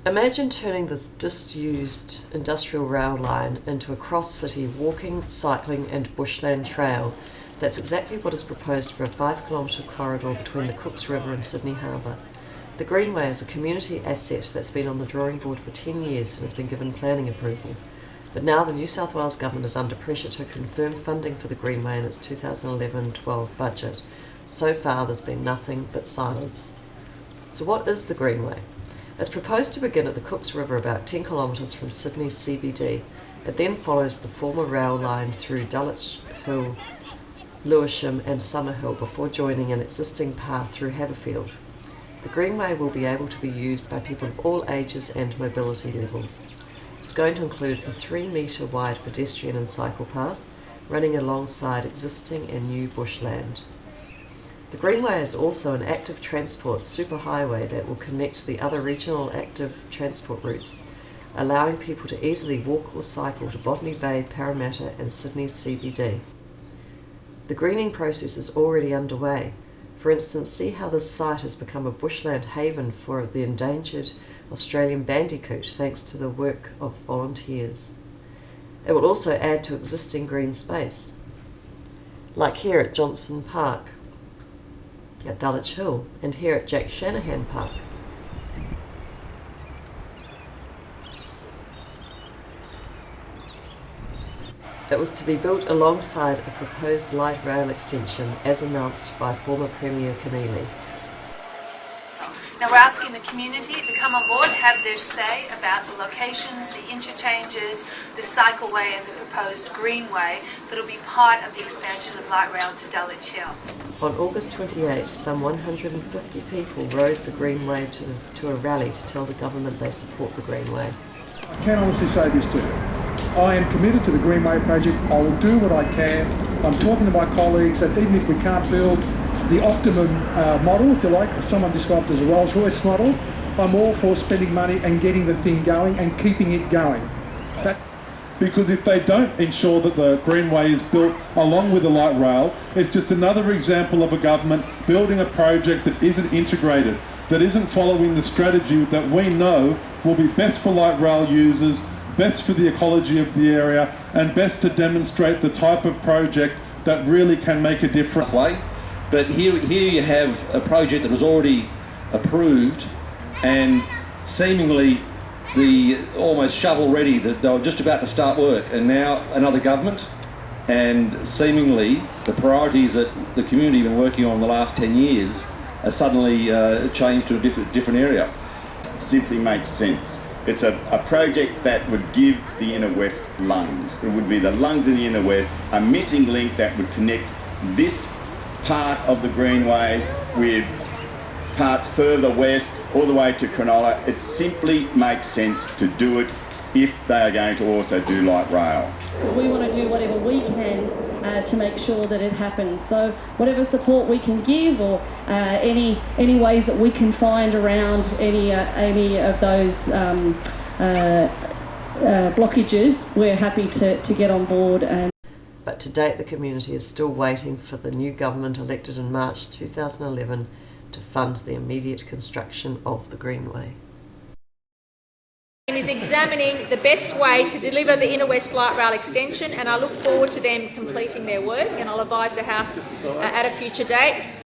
Imagine turning this disused industrial rail line into a cross-city walking, cycling and bushland trail. That's exactly what is proposed for a 5-kilometre corridor between the Cooks River and Sydney Harbour. The GreenWay is a community asset that's been on the drawing board for 10 years and has been given planning approval. But now the New South Wales Government is under pressure to confirm funding for the GreenWay in its 2011-12 budget. So far there's been nothing but silence. So what is the GreenWay? It's proposed to begin at the Cooks River about 10 kilometres from Sydney's CBD. It then follows the former rail line through Dulwich Hill, Lewisham and Summerhill before joining an existing path through Haberfield. The GreenWay will be able to be used by people of all ages and mobility levels. It's going to include a 3-metre wide pedestrian and cycle path running alongside existing and new bushland. The GreenWay is also an active transport superhighway that will connect the other regional active transport routes, allowing people to easily walk or cycle to Botany Bay, Parramatta and Sydney's CBD. The greening process is already underway. For instance, see how this site has become a bushland haven for the endangered Australian bandicoot thanks to the work of volunteers. It will also add to existing green space, like here at Johnson Park, at Dulwich Hill, and here at Jack Shanahan Park. It was to be built alongside a proposed light rail extension as announced by former Premier Keneally. Now we're asking the community to come on board, have their say about the locations, the interchanges, the cycleway and the proposed greenway that will be part of the expansion of light rail to Dulwich Hill. On August 28, some 150 people rode the Greenway to a rally to tell the government they support the Greenway. I can honestly say this to you. I am committed to the Greenway project. I will do what I can. I'm talking to my colleagues that even if we can't build the optimum model, if you like, someone described as a Rolls-Royce model, I'm all for spending money and getting the thing going and keeping it going. Because if they don't ensure that the Greenway is built along with the light rail, it's just another example of a government building a project that isn't integrated, that isn't following the strategy that we know will be best for light rail users, best for the ecology of the area, and best to demonstrate the type of project that really can make a difference. But here you have a project that was already approved and seemingly almost shovel ready, that they were just about to start work, and now another government, and seemingly the priorities that the community have been working on the last 10 years are suddenly changed to a different area. Simply makes sense. It's a project that would give the Inner West lungs. It would be the lungs of the Inner West, a missing link that would connect this part of the Greenway with parts further west all the way to Cronulla. It simply makes sense to do it if they are going to also do light rail. We want to do whatever we can to make sure that it happens. So whatever support we can give, or any ways that we can find around any of those blockages, we're happy to get on board. But to date the community is still waiting for the new government elected in March 2011 to fund the immediate construction of the Greenway. Is examining the best way to deliver the Inner West Light Rail extension, and I look forward to them completing their work, and I'll advise the House at a future date.